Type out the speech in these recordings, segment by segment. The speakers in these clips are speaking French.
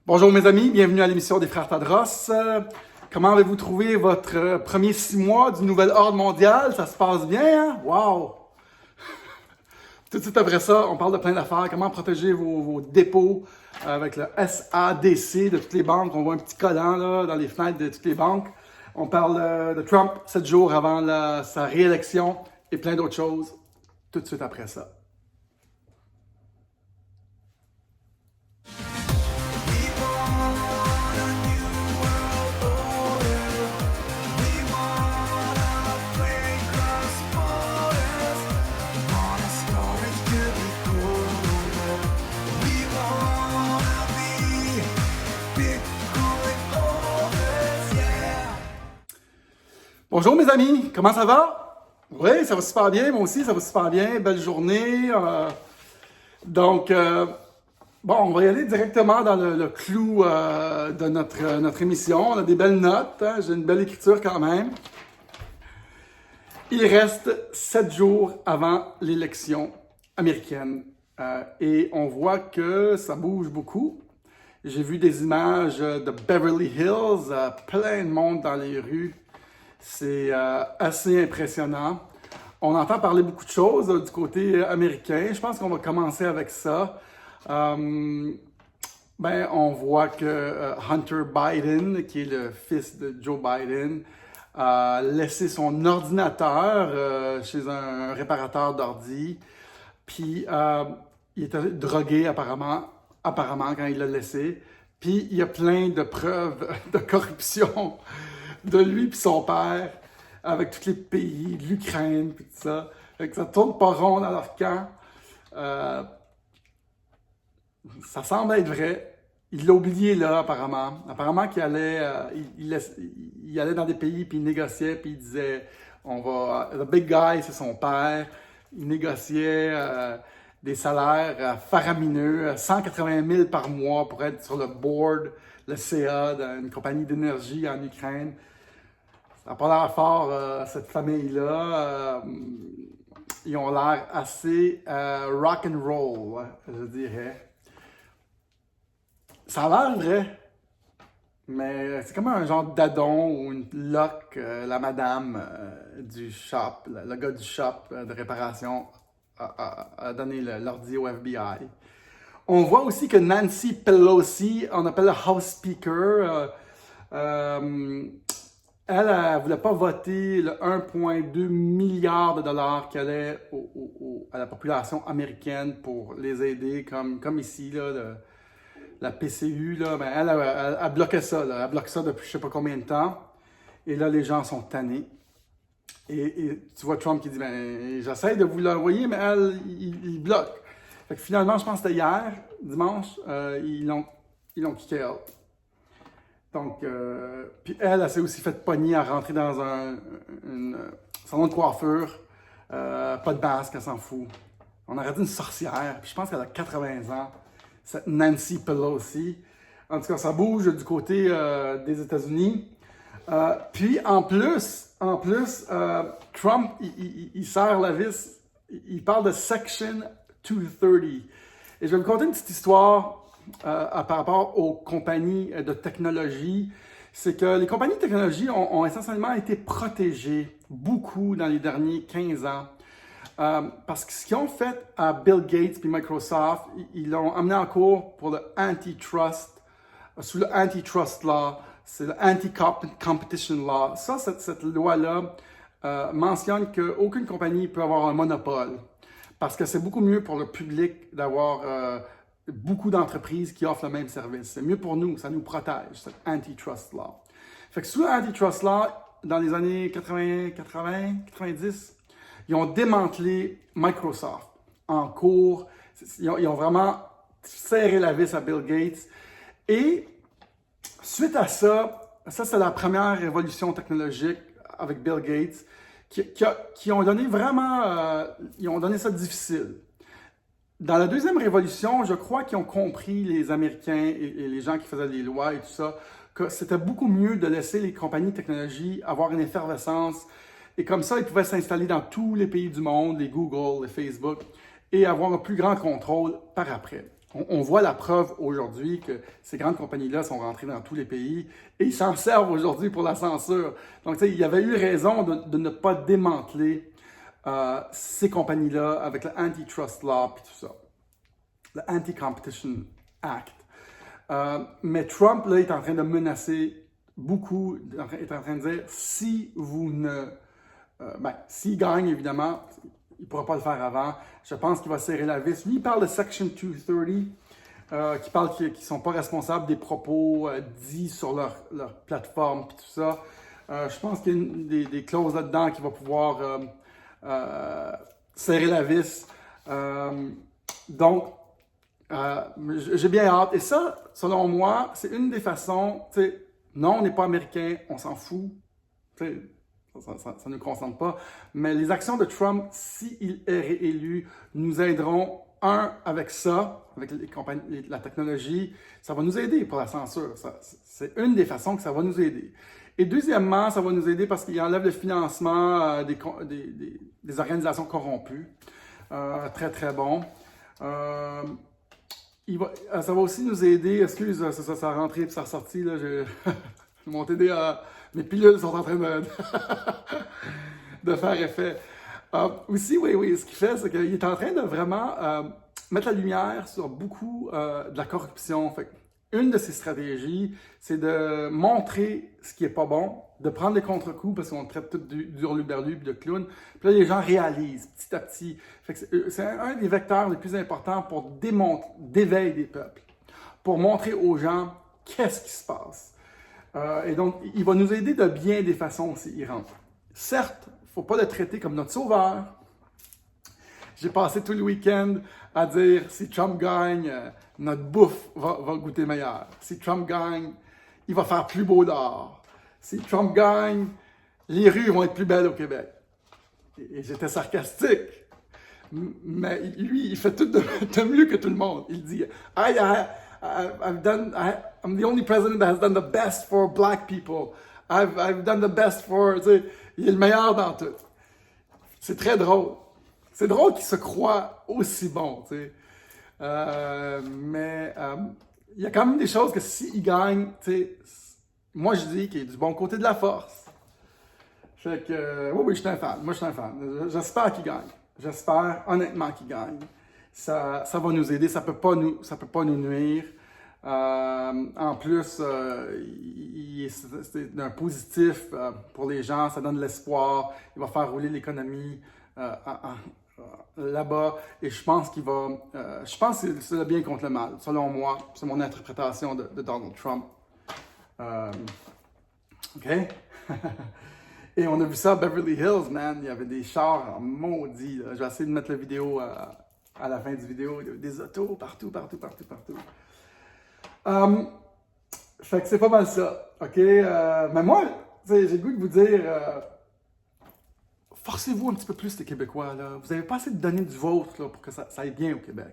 Bonjour mes amis, bienvenue à l'émission des Frères Tadros. Comment avez-vous trouvé votre premier 6 mois du nouvel ordre mondial? Ça se passe bien, hein? Wow! Tout de suite après ça, on parle de plein d'affaires. Comment protéger vos dépôts avec le SADC de toutes les banques. On voit un petit collant là, dans les fenêtres de toutes les banques. On parle de Trump 7 jours avant sa réélection et plein d'autres choses. Tout de suite après ça. Bonjour mes amis, comment ça va? Oui, ça va super bien, moi aussi ça va super bien, belle journée. Donc, on va y aller directement dans le clou de notre émission. On a des belles notes, hein? J'ai une belle écriture quand même. Il reste 7 jours avant l'élection américaine et on voit que ça bouge beaucoup. J'ai vu des images de Beverly Hills, plein de monde dans les rues. C'est assez impressionnant. On entend parler beaucoup de choses du côté américain. Je pense qu'on va commencer avec ça. On voit que Hunter Biden, qui est le fils de Joe Biden, a laissé son ordinateur chez un réparateur d'ordi. Puis il était drogué apparemment quand il l'a laissé. Puis il y a plein de preuves de corruption de lui et son père, avec tous les pays, l'Ukraine, puis tout ça. Fait que ça tourne pas rond dans leur camp. Ça semble être vrai. Il l'a oublié là, apparemment. Apparemment qu'il allait, il allait dans des pays, puis il négociait, puis il disait, the big guy, c'est son père. Il négociait des salaires faramineux, 180 000 par mois pour être sur le board, le CA d'une compagnie d'énergie en Ukraine. Ça n'a pas l'air fort, cette famille-là. Ils ont l'air assez rock and roll, je dirais. Ça a l'air vrai, mais c'est comme un genre d'adon ou une loc, la madame du shop, le gars du shop de réparation a donné l'ordi au FBI. On voit aussi que Nancy Pelosi, on appelle le House Speaker, elle ne voulait pas voter le 1,2 milliard de dollars qu'elle allait à la population américaine pour les aider, comme ici, là, la PCU. Là, elle bloquait ça. Là, elle bloque ça depuis je ne sais pas combien de temps. Et là, les gens sont tannés. Et tu vois Trump qui dit, j'essaie de vous l'envoyer, mais elle, il bloque. Fait que finalement, je pense que c'était hier, dimanche, ils l'ont kické out. Donc, puis elle s'est aussi fait pogner à rentrer dans un salon de coiffure. Pas de masque, elle s'en fout. On aurait dit une sorcière. Puis je pense qu'elle a 80 ans, cette Nancy Pelosi. En tout cas, ça bouge du côté des États-Unis. Puis en plus, Trump, il serre la vis. Il parle de Section 230. Et je vais vous conter une petite histoire par rapport aux compagnies de technologie. C'est que les compagnies de technologie ont essentiellement été protégées beaucoup dans les derniers 15 ans. Parce que ce qu'ils ont fait à Bill Gates et Microsoft, ils l'ont amené en cours pour le antitrust, sous le antitrust law, c'est le anti-competition law. Ça, cette loi-là mentionne qu'aucune compagnie peut avoir un monopole. Parce que c'est beaucoup mieux pour le public d'avoir beaucoup d'entreprises qui offrent le même service. C'est mieux pour nous, ça nous protège, cette antitrust law. Fait que sous l'antitrust law, dans les années 90, ils ont démantelé Microsoft en cours. Ils ont vraiment serré la vis à Bill Gates. Et suite à ça c'est la première révolution technologique avec Bill Gates qui ont donné vraiment, ils ont donné ça difficile. Dans la deuxième révolution, je crois qu'ils ont compris, les Américains et les gens qui faisaient les lois et tout ça, que c'était beaucoup mieux de laisser les compagnies de technologie avoir une effervescence. Et comme ça, ils pouvaient s'installer dans tous les pays du monde, les Google, les Facebook, et avoir un plus grand contrôle par après. On voit la preuve aujourd'hui que ces grandes compagnies-là sont rentrées dans tous les pays et ils s'en servent aujourd'hui pour la censure. Donc, tu sais, il y avait eu raison de ne pas démanteler ces compagnies-là avec le Antitrust Law et tout ça, le Anti-Competition Act. Mais Trump, là, est en train de menacer beaucoup, est en train de dire, si vous ne... s'il gagne, évidemment, il ne pourra pas le faire avant. Je pense qu'il va serrer la vis. Lui, il parle de Section 230, qui parle qu'ils ne sont pas responsables des propos dits sur leur plateforme et tout ça. Je pense qu'il y a des clauses là-dedans qui vont pouvoir serrer la vis. Donc, j'ai bien hâte. Et ça, selon moi, c'est une des façons, tu sais, non, on n'est pas américain, on s'en fout. Tu sais, ça ne nous concerne pas. Mais les actions de Trump, s'il est réélu, nous aideront, avec ça, avec la technologie, ça va nous aider pour la censure. C'est une des façons que ça va nous aider. Et deuxièmement, ça va nous aider parce qu'il enlève le financement des organisations corrompues. Très, très bon. Ça va aussi nous aider, excuse, ça a rentré et ça a ressorti, là, mon TD, mes pilules sont en train de faire effet. Aussi, oui, ce qu'il fait, c'est qu'il est en train de vraiment mettre la lumière sur beaucoup de la corruption. Fait, une de ses stratégies, c'est de montrer ce qui est pas bon, de prendre des contre-coups parce qu'on traite tout d'hurluberlu et de clown. Puis là, les gens réalisent petit à petit. Fait que c'est un des vecteurs les plus importants pour d'éveil des peuples, pour montrer aux gens qu'est-ce qui se passe. Et donc, il va nous aider de bien des façons s'il rentre. Certes, il ne faut pas le traiter comme notre sauveur. J'ai passé tout le week-end à dire, si Trump gagne, notre bouffe va goûter meilleur. Si Trump gagne, il va faire plus beau dehors. Si Trump gagne, les rues vont être plus belles au Québec. Et j'étais sarcastique. Mais lui, il fait tout de mieux que tout le monde. Il dit, I'm the only president that has done the best for black people. I've done the best for... Tu sais, il est le meilleur dans tout. C'est très drôle. C'est drôle qu'il se croit aussi bon, tu sais. Mais il y a quand même des choses que s'il gagne, tu sais, moi je dis qu'il est du bon côté de la force. Fait que, oui, je suis un fan. Moi, je suis un fan. J'espère qu'il gagne. J'espère honnêtement qu'il gagne. Ça va nous aider. Ça peut pas nous nuire. En plus, c'est un positif pour les gens. Ça donne de l'espoir. Il va faire rouler l'économie là-bas. Et je pense qu'il va... je pense que c'est le bien contre le mal. Selon moi, c'est mon interprétation de Donald Trump. OK? Et on a vu ça à Beverly Hills, man. Il y avait des chars maudits. Là. Je vais essayer de mettre la vidéo à la fin du vidéo. Des autos partout. Fait que c'est pas mal ça. OK? Mais moi, j'ai le goût de vous dire... forcez-vous un petit peu plus, les Québécois. Là. Vous n'avez pas assez de donner du vôtre là, pour que ça aille bien au Québec.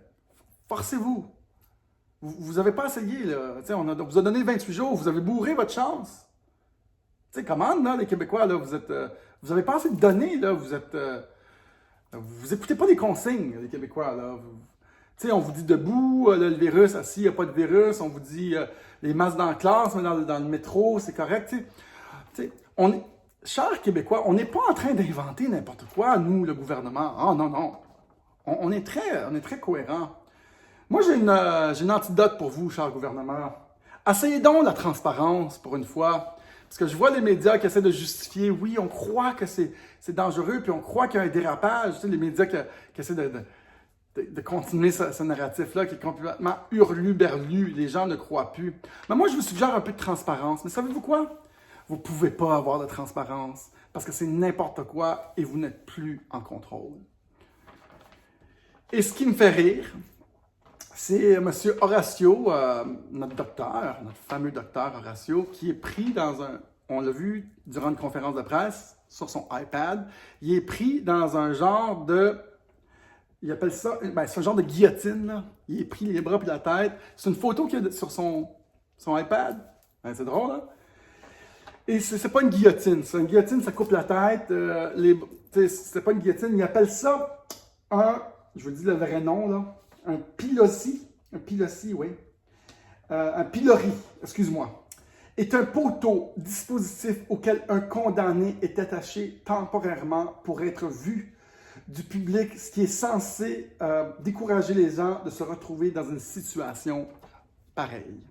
Forcez-vous. Vous n'avez pas essayé. Là. On vous a donné 28 jours. Vous avez bourré votre chance. Tu sais, comment, là, les Québécois, là, vous avez pas assez de données, là, vous écoutez pas les consignes, les Québécois, là. Tu sais, on vous dit debout, là, le virus, assis, il n'y a pas de virus, on vous dit les masques dans la classe, mais dans le métro, c'est correct, tu sais. Chers Québécois, on n'est pas en train d'inventer n'importe quoi, nous, le gouvernement. Ah, non. On est très cohérents. Moi, j'ai une antidote pour vous, cher gouvernement. Essayez donc la transparence, pour une fois. Parce que je vois les médias qui essaient de justifier, oui, on croit que c'est dangereux, puis on croit qu'il y a un dérapage. Tu sais, les médias qui essaient de continuer ce narratif-là, qui est complètement hurlu-berlu. Les gens ne croient plus. Mais moi, je vous suggère un peu de transparence. Mais savez-vous quoi? Vous ne pouvez pas avoir de transparence parce que c'est n'importe quoi et vous n'êtes plus en contrôle. Et ce qui me fait rire, c'est M. Horacio, notre docteur, notre fameux docteur Horacio, qui est pris on l'a vu durant une conférence de presse sur son iPad, il est pris dans un genre il appelle ça, c'est un genre de guillotine, là. Il est pris les bras et la tête. C'est une photo qu'il y a sur son iPad. C'est drôle, hein? Et c'est pas une guillotine. C'est une guillotine, ça coupe la tête. C'est pas une guillotine. Il appelle ça je vous dis le vrai nom, là. Un pilotis. un pilotis, oui. Un pilori, excuse-moi, est un poteau dispositif auquel un condamné est attaché temporairement pour être vu du public, ce qui est censé décourager les gens de se retrouver dans une situation pareille.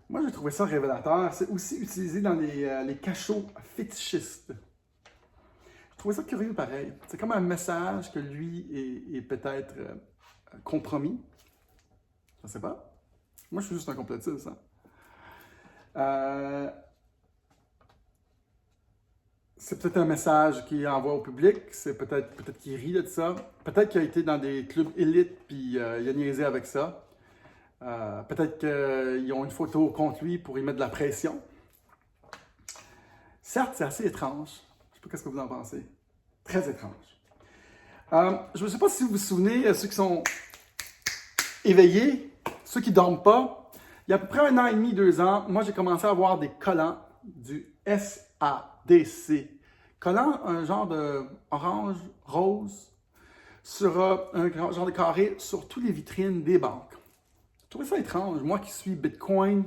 Moi, j'ai trouvé ça révélateur. C'est aussi utilisé dans les cachots fétichistes. Je trouvais ça curieux pareil. C'est comme un message que lui est peut-être compromis. Je ne sais pas. Moi, je suis juste un complotiste. C'est peut-être un message qu'il envoie au public. C'est peut-être qu'il rit de ça. Peut-être qu'il a été dans des clubs élites puis il a niaisé avec ça. Peut-être qu'ils ont une photo contre lui pour y mettre de la pression. Certes, c'est assez étrange. Je ne sais pas ce que vous en pensez. Très étrange. Je ne sais pas si vous vous souvenez, ceux qui sont éveillés, ceux qui ne dorment pas. Il y a à peu près 1 an et demi, 2 ans, moi j'ai commencé à avoir des collants du SADC. Collants, un genre de orange, rose, sur un genre de carré sur toutes les vitrines des banques. Je trouvais ça étrange. Moi qui suis Bitcoin,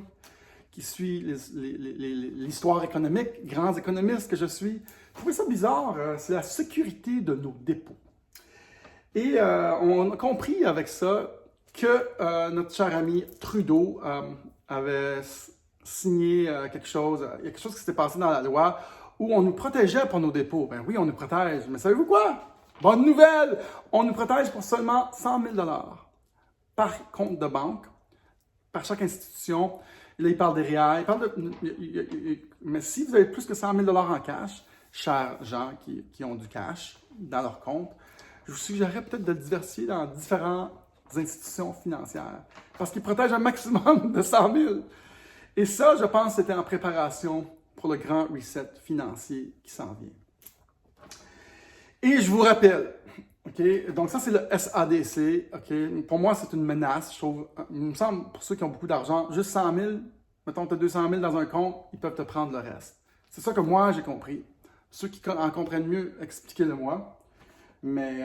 qui suis l'histoire économique, grands économistes que je suis, je trouvais ça bizarre. C'est la sécurité de nos dépôts. Et on a compris avec ça que notre cher ami Trudeau avait signé quelque chose. Il y a quelque chose qui s'était passé dans la loi où on nous protégeait pour nos dépôts. Ben oui, on nous protège. Mais savez-vous quoi? Bonne nouvelle! On nous protège pour seulement 100 000 $ par compte de banque, par chaque institution. Là, il parle des REER. Mais si vous avez plus que 100 000 $ en cash, chers gens qui ont du cash dans leur compte, je vous suggérerais peut-être de le diversifier dans différentes institutions financières. Parce qu'ils protègent un maximum de 100 000. Et ça, je pense, c'était en préparation pour le grand reset financier qui s'en vient. Et je vous rappelle, OK, donc ça c'est le SADC, OK, pour moi c'est une menace, je trouve, il me semble, pour ceux qui ont beaucoup d'argent, juste 100 000, mettons tu as 200 000 dans un compte, ils peuvent te prendre le reste. C'est ça que moi j'ai compris. Ceux qui en comprennent mieux, expliquez-le-moi. Mais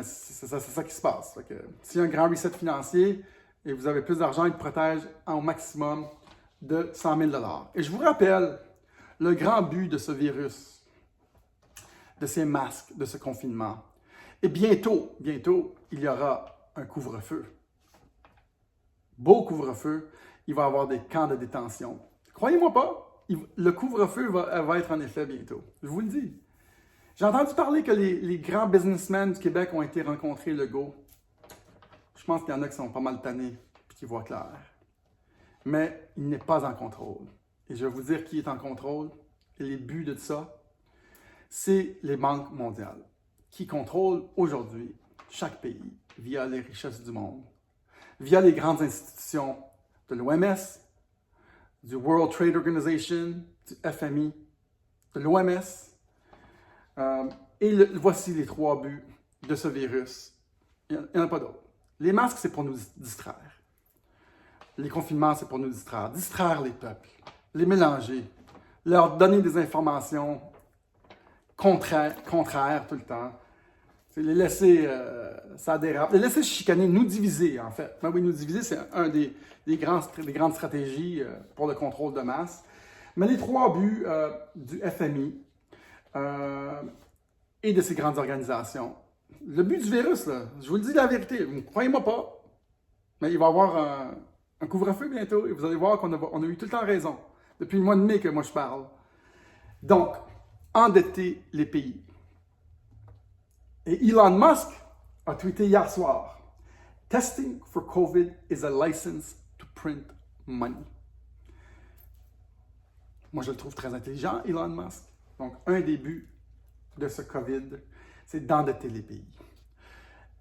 c'est ça qui se passe. S'il y a un grand reset financier et vous avez plus d'argent, ils te protègent au maximum de 100 000 $. Et je vous rappelle le grand but de ce virus, de ces masques, de ce confinement. Et bientôt, il y aura un couvre-feu. Beau couvre-feu. Il va y avoir des camps de détention. Croyez-moi pas, le couvre-feu va être en effet bientôt. Je vous le dis. J'ai entendu parler que les grands businessmen du Québec ont été rencontrés Legault. Je pense qu'il y en a qui sont pas mal tannés et qui voient clair. Mais il n'est pas en contrôle. Et je vais vous dire qui est en contrôle. Et les buts de ça, c'est les banques mondiales qui contrôlent aujourd'hui chaque pays via les richesses du monde, via les grandes institutions de l'OMS, du World Trade Organization, du FMI, de l'OMS. Voici les 3 buts de ce virus. Il n'y en a pas d'autres. Les masques, c'est pour nous distraire. Les confinements, c'est pour nous distraire. Distraire les peuples, les mélanger, leur donner des informations contraires tout le temps. C'est les laisser, ça dérape. Les laisser chicaner, nous diviser, en fait. Ben oui, nous diviser, c'est un des grandes stratégies pour le contrôle de masse. Mais les 3 buts du FMI, et de ces grandes organisations. Le but du virus, là, je vous le dis la vérité, croyez-moi pas, mais il va y avoir un couvre-feu bientôt et vous allez voir qu'on a eu tout le temps raison. Depuis le mois de mai que moi je parle. Donc, endetter les pays. Et Elon Musk a tweeté hier soir, « Testing for COVID is a license to print money. » Moi, je le trouve très intelligent, Elon Musk. Donc, un des buts de ce COVID, c'est d'endetter les pays.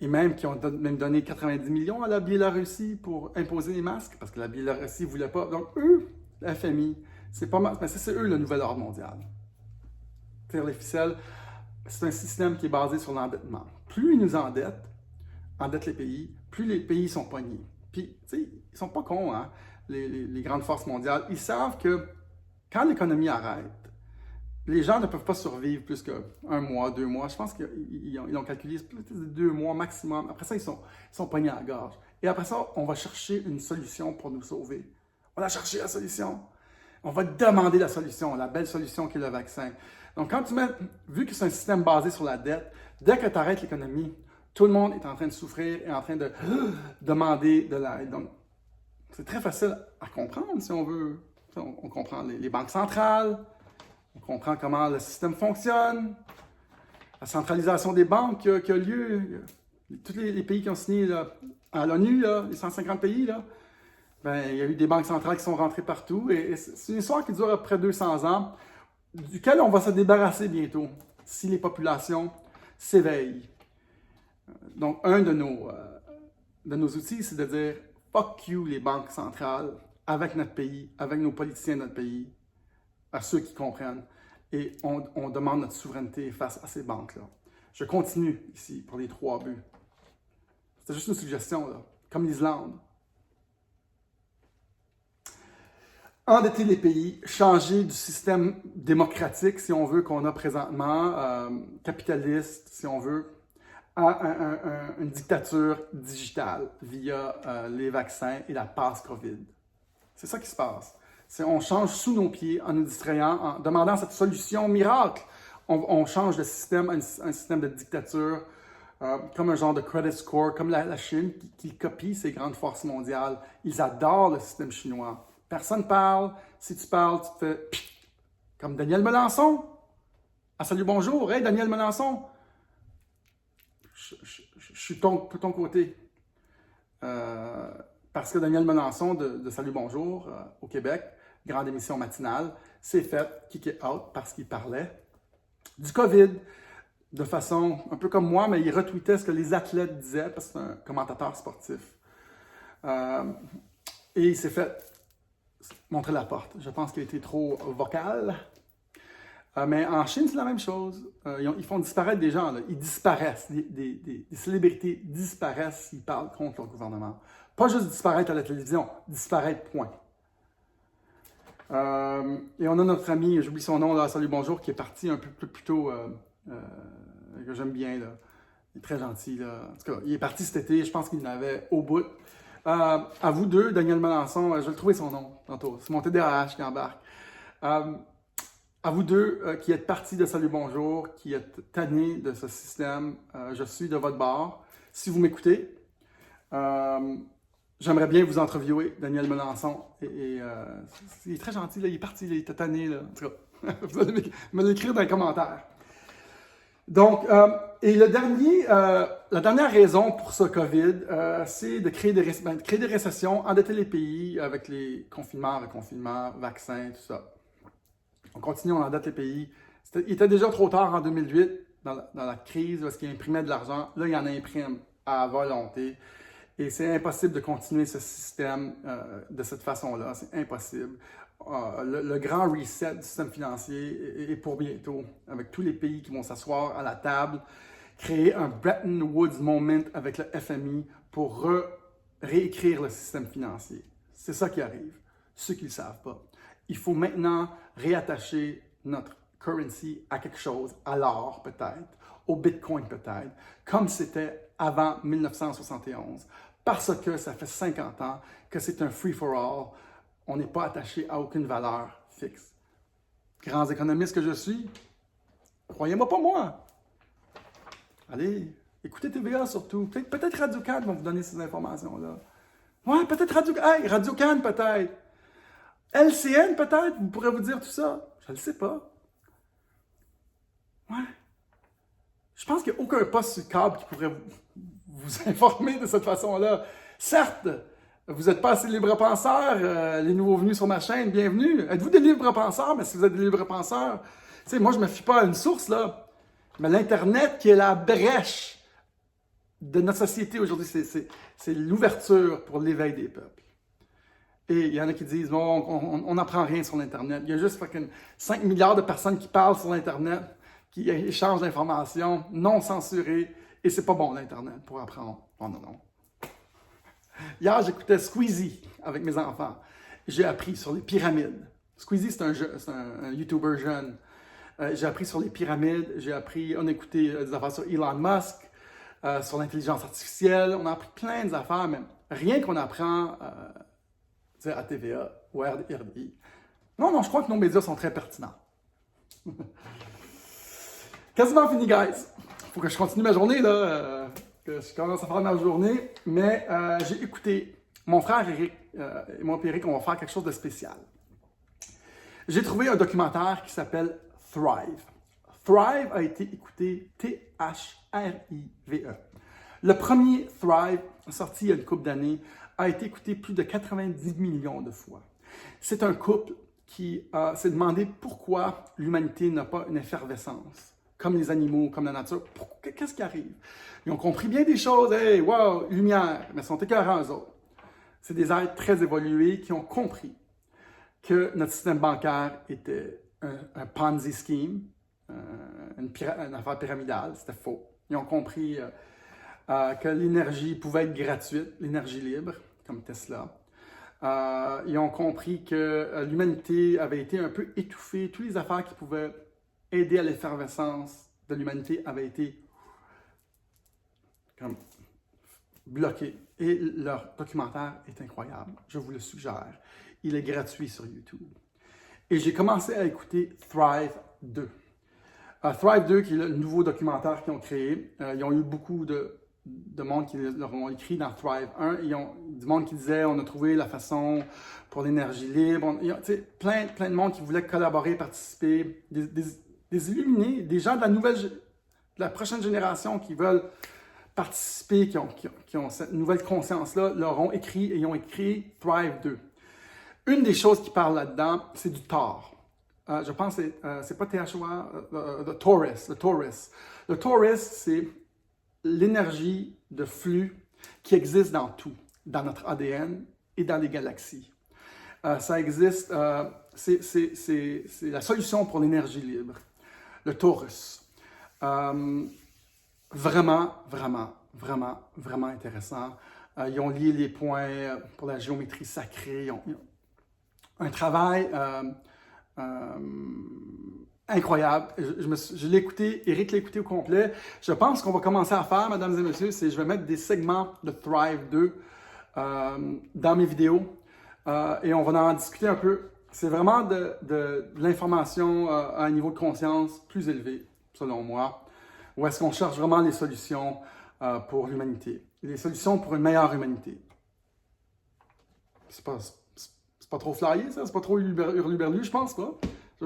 Et même qui ont même donné 90 millions à la Biélorussie pour imposer les masques, parce que la Biélorussie ne voulait pas. Donc, eux, la FMI, c'est pas mal, c'est eux le nouvel ordre mondial. Tire les ficelles, c'est un système qui est basé sur l'endettement. Plus ils nous endettent les pays, plus les pays sont pognés. Puis, tu sais, ils sont pas cons, hein, les grandes forces mondiales. Ils savent que quand l'économie arrête, les gens ne peuvent pas survivre plus qu'1 mois, 2 mois. Je pense qu'ils ont calculé plus de 2 mois maximum. Après ça, ils sont pognés à la gorge. Et après ça, on va chercher une solution pour nous sauver. On a cherché la solution. On va demander la solution, la belle solution qui est le vaccin. Donc, vu que c'est un système basé sur la dette, dès que tu arrêtes l'économie, tout le monde est en train de souffrir et en train de demander de l'aide. Donc, c'est très facile à comprendre si on veut. On comprend les banques centrales, on comprend comment le système fonctionne, la centralisation des banques qui a lieu. Tous les pays qui ont signé là, à l'ONU, les 150 pays, là, ben, il y a eu des banques centrales qui sont rentrées partout. Et c'est une histoire qui dure à peu près 200 ans, duquel on va se débarrasser bientôt, si les populations s'éveillent. Donc, un de nos outils, c'est de dire « fuck you les banques centrales » avec notre pays, avec nos politiciens de notre pays, à ceux qui comprennent. Et on demande notre souveraineté face à ces banques-là. Je continue ici pour les 3 buts. C'est juste une suggestion, là, comme l'Islande. Endetter les pays, changer du système démocratique, si on veut, qu'on a présentement, capitaliste, si on veut, à une dictature digitale via les vaccins et la passe COVID. C'est ça qui se passe. On change sous nos pieds en nous distrayant, en demandant cette solution miracle. On change le système à un système de dictature, comme un genre de credit score, comme la Chine qui copie ces grandes forces mondiales. Ils adorent le système chinois. Personne ne parle. Si tu parles, tu te fais comme Daniel Melançon. Ah, salut, bonjour. Hey, Daniel Melançon. Je suis de ton côté. Parce que Daniel Melançon de Salut Bonjour au Québec, grande émission matinale, s'est fait kick out parce qu'il parlait du COVID de façon un peu comme moi, mais il retweetait ce que les athlètes disaient parce que c'est un commentateur sportif. Et il s'est fait montrer la porte. Je pense qu'il a été trop vocal. Mais en Chine, c'est la même chose. Ils font disparaître des gens. Là. Ils disparaissent. Des célébrités disparaissent s'ils parlent contre leur gouvernement. Pas juste disparaître à la télévision, disparaître, point. Et on a notre ami, j'oublie son nom, là, Salut Bonjour, qui est parti un peu plus tôt, que j'aime bien. Là. Il est très gentil. Là. En tout cas, il est parti cet été, je pense qu'il en avait au bout. À vous deux, Daniel Melançon, je vais le trouver son nom tantôt. C'est mon TDAH qui embarque. À vous deux qui êtes partis de Salut Bonjour, qui êtes tannés de ce système, je suis de votre bord. Si vous m'écoutez, j'aimerais bien vous entreviewer, Daniel Melançon. Il est très gentil, là, il est parti, là, il était tanné. Là. En tout cas, vous allez me l'écrire dans les commentaires. Donc, et la dernière raison pour ce COVID, c'est de créer des récessions, endetter les pays avec les confinements, reconfinements, vaccins, tout ça. On continue, on endette les pays. Il était déjà trop tard en 2008, dans la crise, parce qu'il imprimait de l'argent. Là, il en imprime à volonté. Et c'est impossible de continuer ce système de cette façon-là. C'est impossible. Le grand reset du système financier est pour bientôt, avec tous les pays qui vont s'asseoir à la table, créer un Bretton Woods moment avec le FMI pour réécrire le système financier. C'est ça qui arrive, ceux qui ne le savent pas. Il faut maintenant réattacher notre currency à quelque chose, à l'or peut-être, au Bitcoin peut-être, comme c'était avant 1971, parce que ça fait 50 ans que c'est un free-for-all. On n'est pas attaché à aucune valeur fixe. Grands économistes que je suis, croyez-moi pas moi. Allez, écoutez TVA surtout. Peut-être Radio-Can vont vous donner ces informations-là. Ouais, peut-être Radio-Can peut-être. LCN peut-être, vous pourrez vous dire tout ça. Je ne le sais pas. Ouais. Je pense qu'il n'y a aucun poste sur le câble qui pourrait vous informer de cette façon-là. Certes, vous n'êtes pas assez libre-penseurs, les nouveaux venus sur ma chaîne, bienvenue. Êtes-vous des libres-penseurs? Mais si vous êtes des libres-penseurs, tu sais, moi, je ne me fie pas à une source, là. Mais l'Internet qui est la brèche de notre société aujourd'hui, c'est l'ouverture pour l'éveil des peuples. Et il y en a qui disent, bon, on n'apprend rien sur l'Internet. Il y a juste 5 milliards de personnes qui parlent sur l'Internet, qui échangent d'informations non censurées. Et c'est pas bon, l'Internet, pour apprendre. Oh non, non. Hier, j'écoutais Squeezie avec mes enfants. J'ai appris sur les pyramides. Squeezie, c'est un YouTuber jeune. J'ai appris sur les pyramides. On a écouté des affaires sur Elon Musk. sur l'intelligence artificielle. On a appris plein d'affaires, mais rien qu'on apprend à TVA ou à RDI. Non, je crois que nos médias sont très pertinents. Quasiment fini, guys. Faut que je continue ma journée, là. Que je commence à faire ma journée. Mais j'ai écouté mon frère Eric et moi et Eric, on va faire quelque chose de spécial. J'ai trouvé un documentaire qui s'appelle Thrive. Thrive a été écouté Thrive. Le premier Thrive, sorti il y a une couple d'années, a été écouté plus de 90 millions de fois. C'est un couple qui s'est demandé pourquoi l'humanité n'a pas une effervescence, comme les animaux, comme la nature. Qu'est-ce qui arrive? Ils ont compris bien des choses. Hey, wow, lumière, mais ils sont écœurants, eux autres. C'est des êtres très évolués qui ont compris que notre système bancaire était un Ponzi scheme, une affaire pyramidale, c'était faux. Ils ont compris que l'énergie pouvait être gratuite, l'énergie libre, comme Tesla. Ils ont compris que l'humanité avait été un peu étouffée. Toutes les affaires qui pouvaient aider à l'effervescence de l'humanité avaient été comme bloquées. Et leur documentaire est incroyable. Je vous le suggère. Il est gratuit sur YouTube. Et j'ai commencé à écouter Thrive 2. Thrive 2, qui est le nouveau documentaire qu'ils ont créé. Ils ont eu beaucoup de monde qui leur ont écrit dans Thrive 1. Ils ont du monde qui disait on a trouvé la façon pour l'énergie libre. Plein de monde qui voulait collaborer, participer. Des illuminés, des gens de la prochaine génération qui veulent participer, qui ont cette nouvelle conscience-là, leur ont écrit et ils ont écrit Thrive 2. Une des choses qui parle là-dedans, c'est du Thor. Je pense que c'est pas THOA, le Taurus. Le Taurus, c'est l'énergie de flux qui existe dans tout, dans notre ADN et dans les galaxies. Ça existe, c'est la solution pour l'énergie libre. Le Taurus. Vraiment intéressant. Ils ont lié les points pour la géométrie sacrée. Ils ont un travail incroyable. Je l'ai écouté, Eric l'a écouté au complet. Je pense qu'on va commencer à faire, mesdames et messieurs, c'est je vais mettre des segments de Thrive 2 dans mes vidéos et on va en discuter un peu. C'est vraiment de l'information à un niveau de conscience plus élevé, selon moi, où est-ce qu'on cherche vraiment les solutions pour l'humanité, les solutions pour une meilleure humanité. C'est pas trop flyé, ça? C'est pas trop hurluberlu, je pense pas.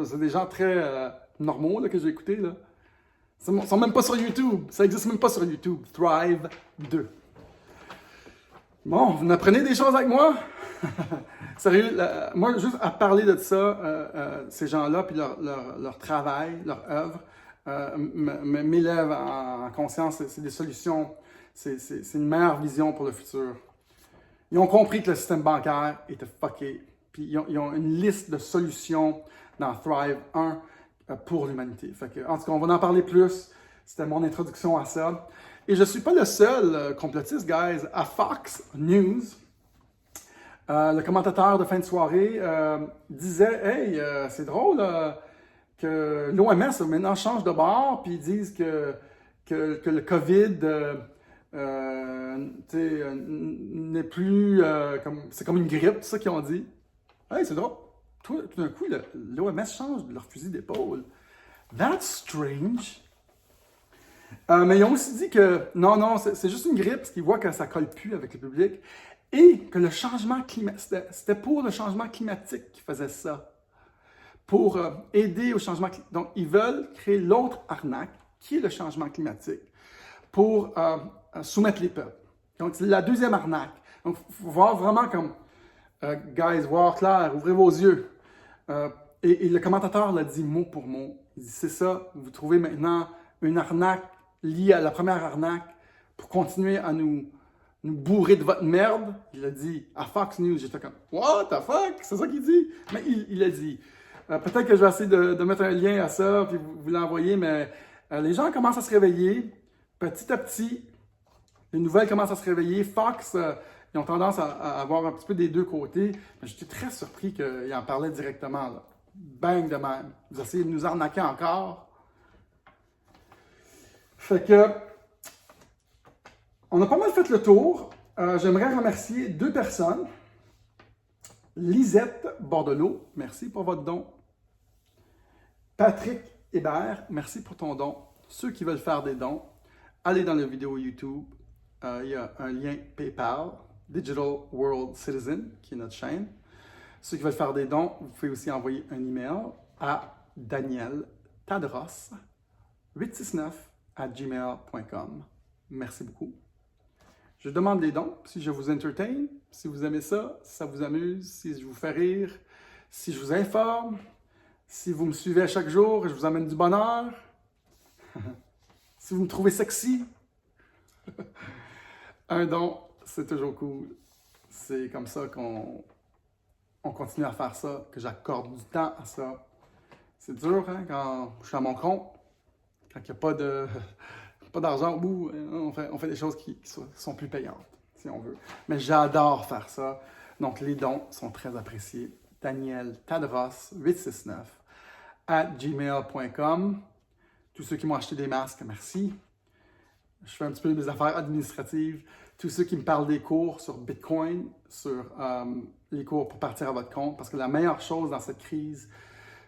C'est des gens très normaux là, que j'ai écoutés. Là. Ils sont même pas sur YouTube. Ça existe même pas sur YouTube. Thrive 2. Bon, vous apprenez des choses avec moi? Sérieux, moi, juste à parler de ça, ces gens-là, puis leur travail, leur œuvre, m'élève en conscience. C'est des solutions. C'est une meilleure vision pour le futur. Ils ont compris que le système bancaire était fucké. Puis ils ont une liste de solutions dans Thrive 1 pour l'humanité. En tout cas, on va en parler plus. C'était mon introduction à ça. Et je ne suis pas le seul complotiste, guys. À Fox News, le commentateur de fin de soirée disait « Hey, c'est drôle que l'OMS maintenant change de bord puis ils disent que le COVID... n'est plus c'est comme une grippe, c'est ça qu'ils ont dit. Hey, c'est drôle. Tout d'un coup, l'OMS change de leur fusil d'épaule. That's strange. Mais ils ont aussi dit que non, c'est juste une grippe, parce qu'ils voient que ça ne colle plus avec le public. Et que le changement climatique, c'était pour le changement climatique qu'ils faisaient ça. Pour aider au changement climatique. Donc, ils veulent créer l'autre arnaque, qui est le changement climatique, pour soumettre les peuples. Donc, c'est la deuxième arnaque. Donc, il faut voir vraiment comme, guys, voir clair, ouvrez vos yeux. Et le commentateur l'a dit mot pour mot. Il dit, c'est ça, vous trouvez maintenant une arnaque liée à la première arnaque pour continuer à nous bourrer de votre merde. Il a dit à Fox News. J'étais comme, what the fuck? C'est ça qu'il dit? Mais il a dit. Peut-être que je vais essayer de mettre un lien à ça, puis vous l'envoyer, mais les gens commencent à se réveiller. Petit à petit, les nouvelles commencent à se réveiller. Fox, ils ont tendance à avoir un petit peu des deux côtés. Mais j'étais très surpris qu'ils en parlaient directement. Là. Bang de même. Vous essayez de nous arnaquer encore. Fait que, On a pas mal fait le tour. J'aimerais remercier 2 personnes. Lisette Bordelot, merci pour votre don. Patrick Hébert, merci pour ton don. Ceux qui veulent faire des dons, allez dans la vidéo YouTube. Il y a un lien PayPal, Digital World Citizen, qui est notre chaîne. Ceux qui veulent faire des dons, vous pouvez aussi envoyer un email à danieltadros869@gmail.com. Merci beaucoup. Je demande des dons si je vous entertain, si vous aimez ça, si ça vous amuse, si je vous fais rire, si je vous informe, si vous me suivez chaque jour et je vous amène du bonheur, si vous me trouvez sexy. Un don, c'est toujours cool. C'est comme ça qu'on continue à faire ça, que j'accorde du temps à ça. C'est dur, hein, quand je suis à mon compte, quand il n'y a pas d'argent au bout, on fait des choses qui sont plus payantes, si on veut. Mais j'adore faire ça. Donc, les dons sont très appréciés. danieltadros869@gmail.com. Tous ceux qui m'ont acheté des masques, merci. Je fais un petit peu des affaires administratives. Tous ceux qui me parlent des cours sur Bitcoin, sur les cours pour partir à votre compte, parce que la meilleure chose dans cette crise,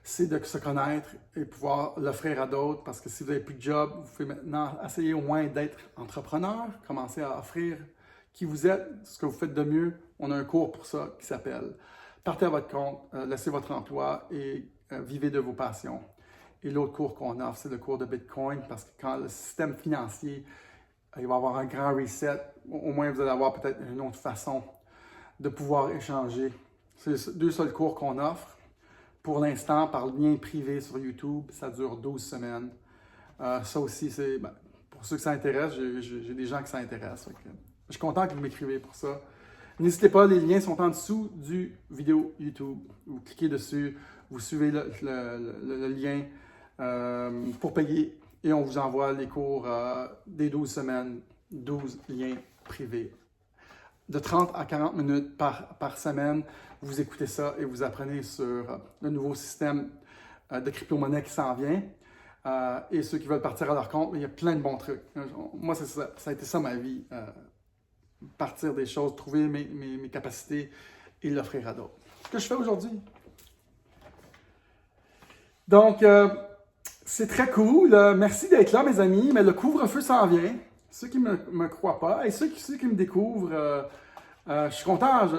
c'est de se connaître et pouvoir l'offrir à d'autres, parce que si vous n'avez plus de job, vous pouvez maintenant essayer au moins d'être entrepreneur, commencer à offrir qui vous êtes, ce que vous faites de mieux. On a un cours pour ça qui s'appelle « Partez à votre compte, laissez votre emploi et vivez de vos passions ». Et l'autre cours qu'on offre, c'est le cours de Bitcoin, parce que quand le système financier, il va y avoir un grand reset, au moins vous allez avoir peut-être une autre façon de pouvoir échanger. C'est les 2 seuls cours qu'on offre. Pour l'instant, par lien privé sur YouTube, ça dure 12 semaines. Ça aussi, c'est pour ceux que ça intéresse, j'ai des gens qui ça intéresse. Je suis content que vous m'écrivez pour ça. N'hésitez pas, les liens sont en dessous du vidéo YouTube. Vous cliquez dessus, vous suivez le lien pour payer et on vous envoie les cours des 12 semaines, 12 liens privés. De 30 à 40 minutes par semaine, vous écoutez ça et vous apprenez sur le nouveau système de crypto-monnaie qui s'en vient. Et ceux qui veulent partir à leur compte, il y a plein de bons trucs. Moi, ça a été ça ma vie. Partir des choses, trouver mes capacités et l'offrir à d'autres. Ce que je fais aujourd'hui. Donc, c'est très cool. Merci d'être là, mes amis. Mais le couvre-feu s'en vient. Ceux qui ne me croient pas et ceux qui me découvrent, je suis content.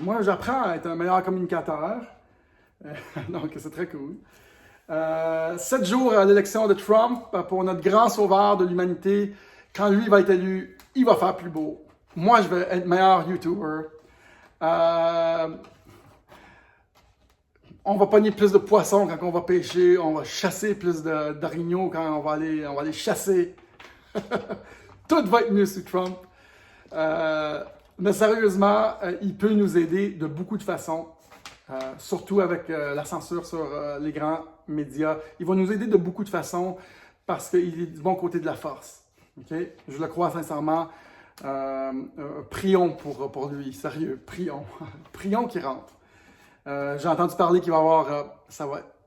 Moi, j'apprends à être un meilleur communicateur. Donc, c'est très cool. 7 jours à l'élection de Trump pour notre grand sauveur de l'humanité. Quand lui va être élu, il va faire plus beau. Moi, je vais être meilleur YouTuber. On va pogner plus de poissons quand on va pêcher. On va chasser plus d'orignaux quand on va aller chasser. Tout va être mieux sous Trump. Mais sérieusement, il peut nous aider de beaucoup de façons. Surtout avec la censure sur les grands médias. Il va nous aider de beaucoup de façons parce qu'il est du bon côté de la force. Okay? Je le crois sincèrement. Prions pour lui, sérieux, prions. Prions qu'il rentre. J'ai entendu parler qu'il va avoir,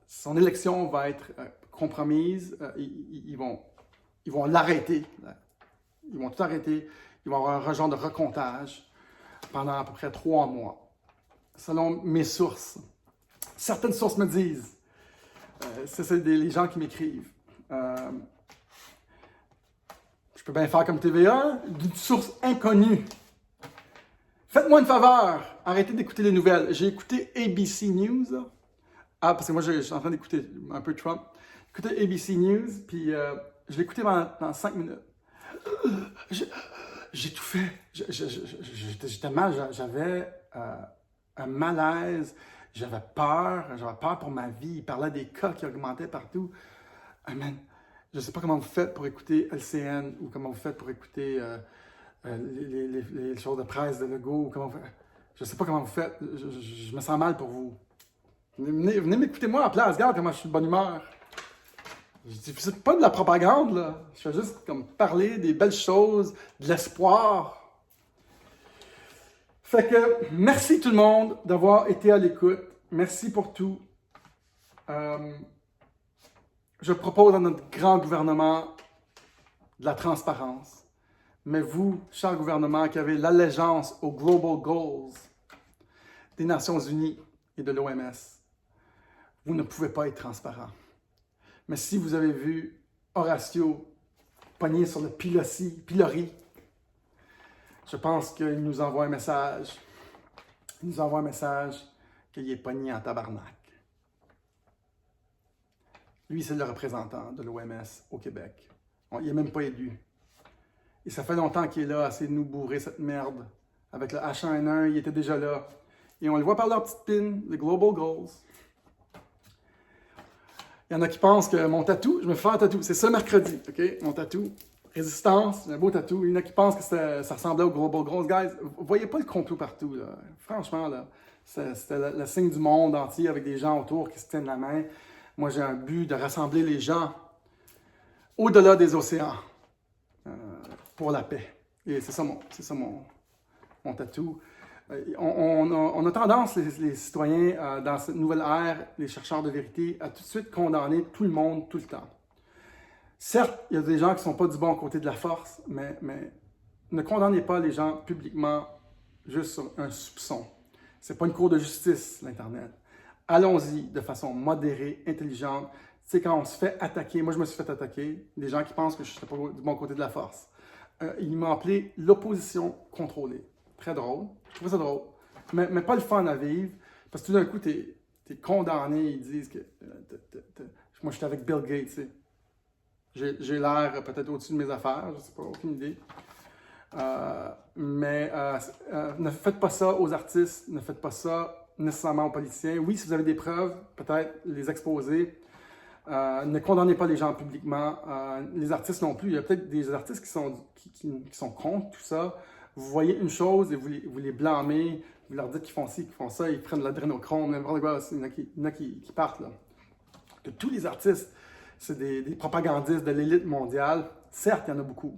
son élection va être compromise. Ils vont l'arrêter. Ils vont tout arrêter. Il va y avoir un genre de recomptage pendant à peu près 3 mois. Selon mes sources. Certaines sources me disent. C'est les gens qui m'écrivent. Je peux bien faire comme TVA, d'une source inconnue. Faites-moi une faveur, arrêtez d'écouter les nouvelles. J'ai écouté ABC News. Parce que moi, je suis en train d'écouter un peu Trump. J'ai écouté ABC News, puis je l'ai écouté pendant 5 minutes. J'ai tout fait. J'étais mal, j'avais un malaise, j'avais peur pour ma vie. Il parlait des cas qui augmentaient partout. Amen. Je ne sais pas comment vous faites pour écouter LCN ou comment vous faites pour écouter les choses de presse de Legault. Je ne sais pas comment vous faites. Je me sens mal pour vous. Venez m'écouter moi à la place. Regarde comment je suis de bonne humeur. C'est pas de la propagande, là. Je fais juste comme parler des belles choses, de l'espoir. Fait que merci tout le monde d'avoir été à l'écoute. Merci pour tout. Je propose à notre grand gouvernement de la transparence. Mais vous, cher gouvernement, qui avez l'allégeance aux Global Goals des Nations Unies et de l'OMS, vous ne pouvez pas être transparent. Mais si vous avez vu Horacio pogné sur le pilori, je pense qu'il nous envoie un message. Il nous envoie un message qu'il est pogné en tabarnak. Lui, c'est le représentant de l'OMS au Québec. Il n'est même pas élu. Et ça fait longtemps qu'il est là à essayer de nous bourrer cette merde. Avec le H1N1, il était déjà là. Et on le voit par leur petite pin, les Global Goals. Il y en a qui pensent que mon tatou, je me fais un tatou. C'est ce mercredi, OK? Mon tatou, résistance, un beau tatou. Il y en a qui pensent que ça ressemblait aux Global Goals. Guys, vous voyez pas le complot partout, là. Franchement, là, c'était le signe du monde entier avec des gens autour qui se tiennent la main. Moi, j'ai un but de rassembler les gens au-delà des océans pour la paix. Et c'est ça mon tatou. On a tendance, les citoyens, dans cette nouvelle ère, les chercheurs de vérité, à tout de suite condamner tout le monde, tout le temps. Certes, il y a des gens qui ne sont pas du bon côté de la force, mais ne condamnez pas les gens publiquement juste sur un soupçon. Ce n'est pas une cour de justice, l'Internet. Allons-y de façon modérée, intelligente. Tu sais, quand on se fait attaquer, moi je me suis fait attaquer, des gens qui pensent que je ne suis pas du bon côté de la force. Ils m'ont appelé l'opposition contrôlée. Très drôle. Je trouve ça drôle. Mais pas le fun à vivre. Parce que tout d'un coup, tu es condamné. Ils disent que. Moi, j'étais avec Bill Gates. Tu sais. J'ai l'air peut-être au-dessus de mes affaires. Je ne sais pas, aucune idée. Ne faites pas ça aux artistes. Ne faites pas ça nécessairement aux politiciens. Oui, si vous avez des preuves, peut-être les exposer. Ne condamnez pas les gens publiquement. Les artistes non plus. Il y a peut-être des artistes qui sont contre tout ça. Vous voyez une chose et vous les blâmez, vous leur dites qu'ils font ci, qu'ils font ça, ils prennent de l'adrénochrome, n'importe quoi. Il y en a qui partent. Là. Que tous les artistes, c'est des propagandistes de l'élite mondiale. Certes, il y en a beaucoup.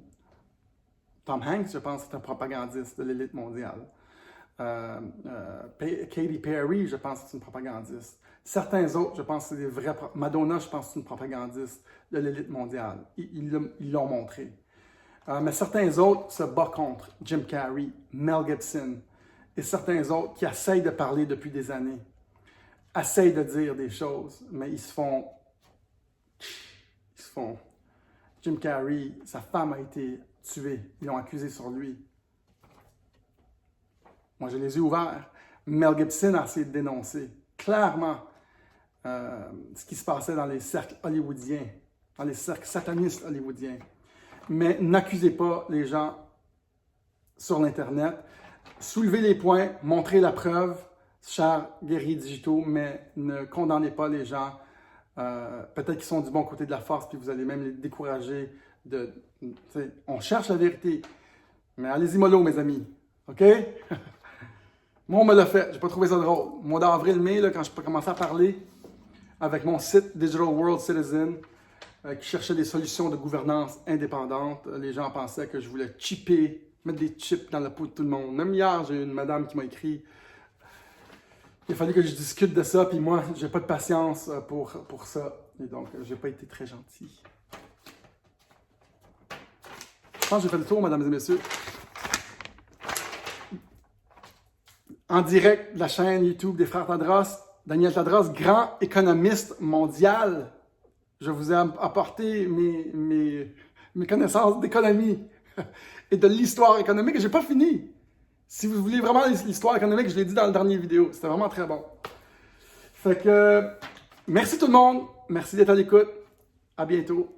Tom Hanks, je pense, c'est un propagandiste de l'élite mondiale. Katy Perry, je pense que c'est une propagandiste. Certains autres, je pense que c'est des vrais... Madonna, je pense que c'est une propagandiste de l'élite mondiale. Ils l'ont montré. Mais certains autres se battent contre Jim Carrey, Mel Gibson et certains autres qui essayent de parler depuis des années, essayent de dire des choses, mais ils se font... Jim Carrey, sa femme a été tuée, ils l'ont accusé sur lui. Moi, j'ai les yeux ouverts. Mel Gibson a essayé de dénoncer clairement ce qui se passait dans les cercles hollywoodiens, dans les cercles satanistes hollywoodiens. Mais n'accusez pas les gens sur l'Internet. Soulevez les points, montrez la preuve, chers guerriers digitaux, mais ne condamnez pas les gens. Peut-être qu'ils sont du bon côté de la force, puis vous allez même les décourager. On cherche la vérité, mais allez-y mollo, mes amis. OK? Moi, on me l'a fait. J'ai pas trouvé ça drôle. Au mois d'avril-mai, quand je commençais à parler avec mon site Digital World Citizen, qui cherchait des solutions de gouvernance indépendante. Les gens pensaient que je voulais chipper, mettre des chips dans la peau de tout le monde. Même hier, j'ai une madame qui m'a écrit. Il a fallu que je discute de ça, puis moi, j'ai pas de patience pour ça. Et donc, j'ai pas été très gentil. Je pense que j'ai fait le tour, mesdames et messieurs. En direct de la chaîne YouTube des Frères Tadros, Daniel Tadros, grand économiste mondial. Je vous ai apporté mes connaissances d'économie et de l'histoire économique. Je n'ai pas fini. Si vous voulez vraiment l'histoire économique, je l'ai dit dans la dernière vidéo. C'était vraiment très bon. Fait que, merci tout le monde. Merci d'être à l'écoute. À bientôt.